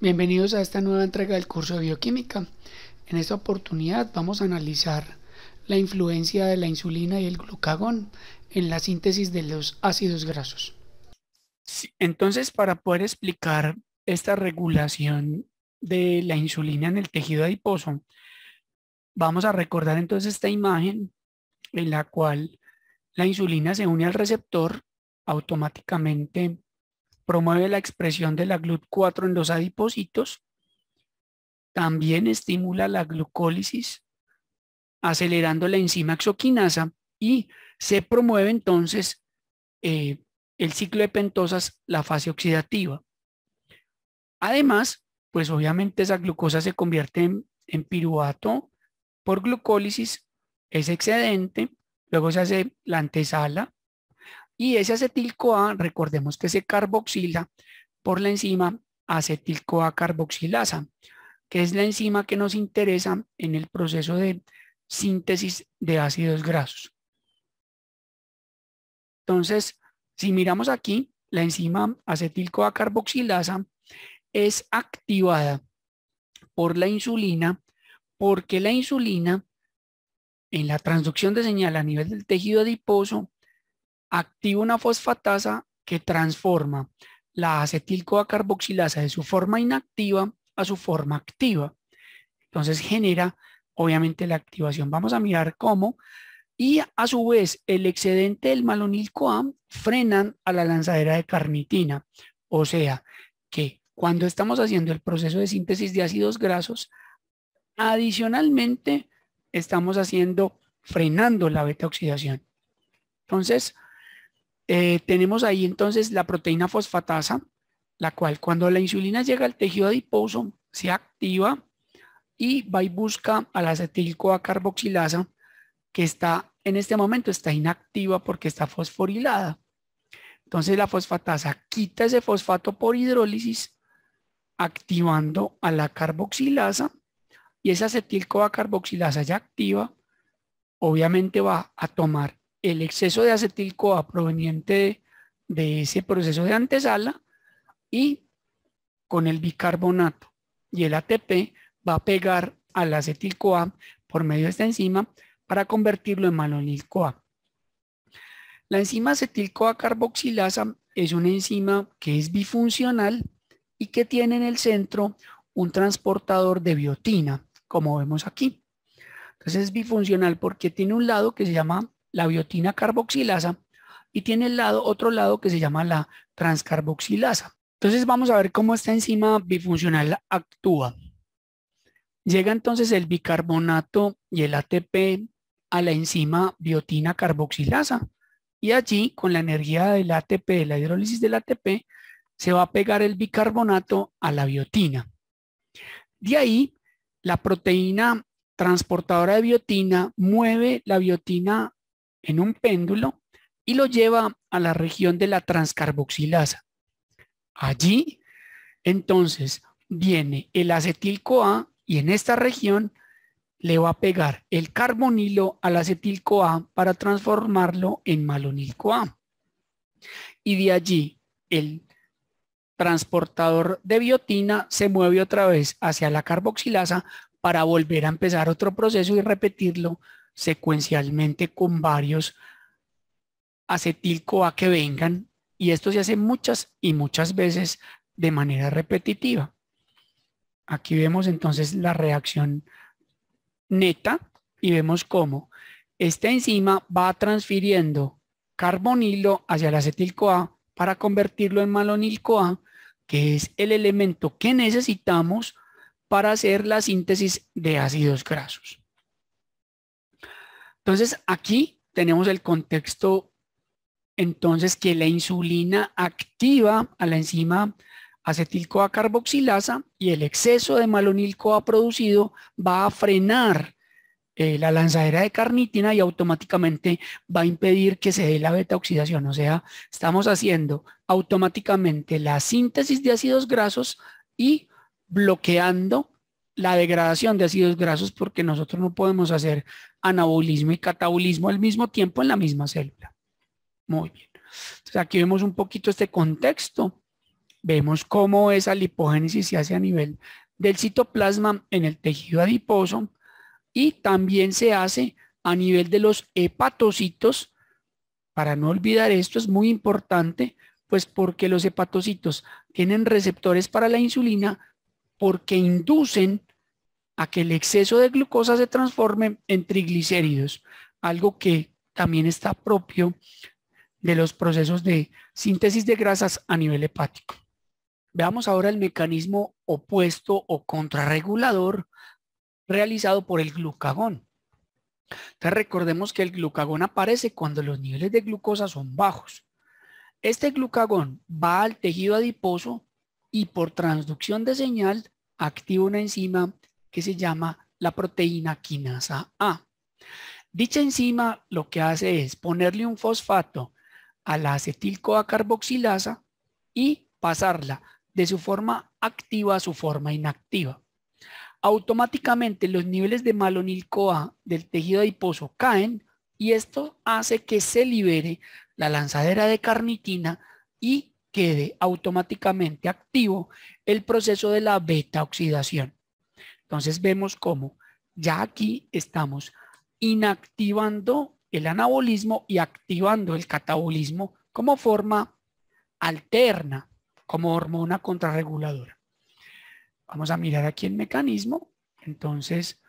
Bienvenidos a esta nueva entrega del curso de bioquímica. En esta oportunidad vamos a analizar la influencia de la insulina y el glucagón en la síntesis de los ácidos grasos. Sí, entonces, para poder explicar esta regulación de la insulina en el tejido adiposo, vamos a recordar entonces esta imagen en la cual la insulina se une al receptor, automáticamente promueve la expresión de la GLUT4 en los adipocitos. También estimula la glucólisis, acelerando la enzima exoquinasa y se promueve entonces eh, el ciclo de pentosas, la fase oxidativa. Además, pues obviamente esa glucosa se convierte en piruvato por glucólisis, es excedente, luego se hace la antesala y ese acetil-CoA, recordemos que se carboxila por la enzima acetil-CoA carboxilasa, que es la enzima que nos interesa en el proceso de síntesis de ácidos grasos. Entonces, si miramos aquí, la enzima acetil-CoA carboxilasa es activada por la insulina porque la insulina en la transducción de señal a nivel del tejido adiposo activa una fosfatasa que transforma la acetil-CoA carboxilasa de su forma inactiva a su forma activa. Entonces genera obviamente la activación. Vamos a mirar cómo. Y a su vez el excedente del malonil-CoA frenan a la lanzadera de carnitina. O sea que cuando estamos haciendo el proceso de síntesis de ácidos grasos, adicionalmente estamos frenando la beta oxidación. Entonces, tenemos ahí entonces la proteína fosfatasa, la cual cuando la insulina llega al tejido adiposo se activa y va y busca a la acetil-CoA carboxilasa que está en este momento está inactiva porque está fosforilada. Entonces la fosfatasa quita ese fosfato por hidrólisis activando a la carboxilasa y esa acetil-CoA carboxilasa ya activa obviamente va a tomar el exceso de acetil-CoA proveniente de ese proceso de antesala y con el bicarbonato y el ATP va a pegar al acetil-CoA por medio de esta enzima para convertirlo en malonil-CoA. La enzima acetil-CoA carboxilasa es una enzima que es bifuncional y que tiene en el centro un transportador de biotina, como vemos aquí. Entonces es bifuncional porque tiene un lado que se llama la biotina carboxilasa y tiene otro lado que se llama la transcarboxilasa. Entonces vamos a ver cómo esta enzima bifuncional actúa. Llega entonces el bicarbonato y el ATP a la enzima biotina carboxilasa y allí con la energía del ATP, de la hidrólisis del ATP, se va a pegar el bicarbonato a la biotina. De ahí la proteína transportadora de biotina mueve la biotina en un péndulo y lo lleva a la región de la transcarboxilasa. Allí entonces viene el acetil-CoA y en esta región le va a pegar el carbonilo al acetil-CoA para transformarlo en malonil-CoA. Y de allí el transportador de biotina se mueve otra vez hacia la carboxilasa para volver a empezar otro proceso y repetirlo secuencialmente con varios acetil-CoA que vengan. Y esto se hace muchas y muchas veces de manera repetitiva. Aquí vemos entonces la reacción neta y vemos cómo esta enzima va transfiriendo carbonilo hacia el acetil-CoA para convertirlo en malonil-CoA, que es el elemento que necesitamos para hacer la síntesis de ácidos grasos. Entonces aquí tenemos el contexto entonces que la insulina activa a la enzima acetil-CoA carboxilasa y el exceso de malonil-CoA producido va a frenar la lanzadera de carnitina y automáticamente va a impedir que se dé la beta oxidación. O sea, estamos haciendo automáticamente la síntesis de ácidos grasos y bloqueando la degradación de ácidos grasos porque nosotros no podemos hacer anabolismo y catabolismo al mismo tiempo en la misma célula. Muy bien. Entonces aquí vemos un poquito este contexto Vemos cómo esa lipogénesis se hace a nivel del citoplasma en el tejido adiposo y también se hace a nivel de los hepatocitos. Para no olvidar esto es muy importante, pues porque los hepatocitos tienen receptores para la insulina porque inducen a que el exceso de glucosa se transforme en triglicéridos, algo que también está propio de los procesos de síntesis de grasas a nivel hepático. Veamos ahora el mecanismo opuesto o contrarregulador realizado por el glucagón. Entonces recordemos que el glucagón aparece cuando los niveles de glucosa son bajos. Este glucagón va al tejido adiposo y por transducción de señal activa una enzima que se llama la proteína quinasa A. Dicha enzima lo que hace es ponerle un fosfato a la acetil-CoA carboxilasa y pasarla de su forma activa a su forma inactiva. Automáticamente los niveles de malonil-CoA del tejido adiposo caen y esto hace que se libere la lanzadera de carnitina y quede automáticamente activo el proceso de la beta oxidación. Entonces vemos cómo ya aquí estamos inactivando el anabolismo y activando el catabolismo como forma alterna, como hormona contrarreguladora. Vamos a mirar aquí el mecanismo. Entonces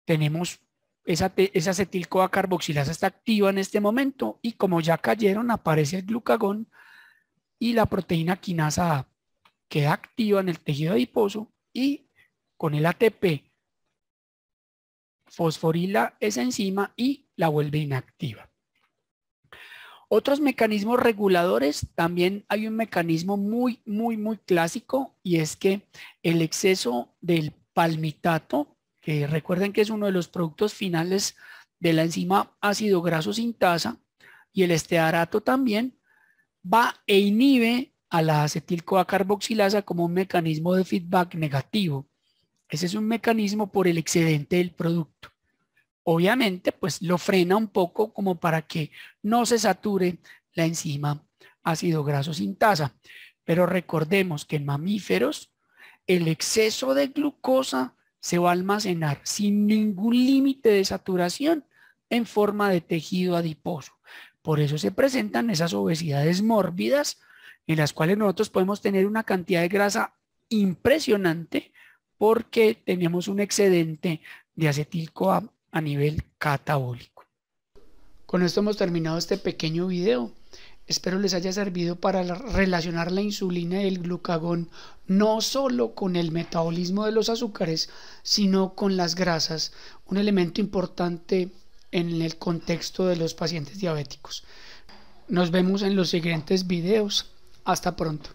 tenemos esa acetil-CoA carboxilasa está activa en este momento y como ya cayeron aparece el glucagón y la proteína quinasa A queda activa en el tejido adiposo y con el ATP fosforila esa enzima y la vuelve inactiva. Otros mecanismos reguladores, también hay un mecanismo muy clásico y es que el exceso del palmitato, que recuerden que es uno de los productos finales de la enzima ácido graso sintasa, y el estearato también, va e inhibe a la acetil-CoA carboxilasa como un mecanismo de feedback negativo. Ese es un mecanismo por el excedente del producto. Obviamente, pues lo frena un poco como para que no se sature la enzima ácido graso sintasa. Pero recordemos que en mamíferos el exceso de glucosa se va a almacenar sin ningún límite de saturación en forma de tejido adiposo. Por eso se presentan esas obesidades mórbidas en las cuales nosotros podemos tener una cantidad de grasa impresionante porque tenemos un excedente de acetil-CoA a nivel catabólico. Con esto hemos terminado este pequeño video. Espero les haya servido para relacionar la insulina y el glucagón no solo con el metabolismo de los azúcares, sino con las grasas, un elemento importante en el contexto de los pacientes diabéticos. Nos vemos en los siguientes videos. Hasta pronto.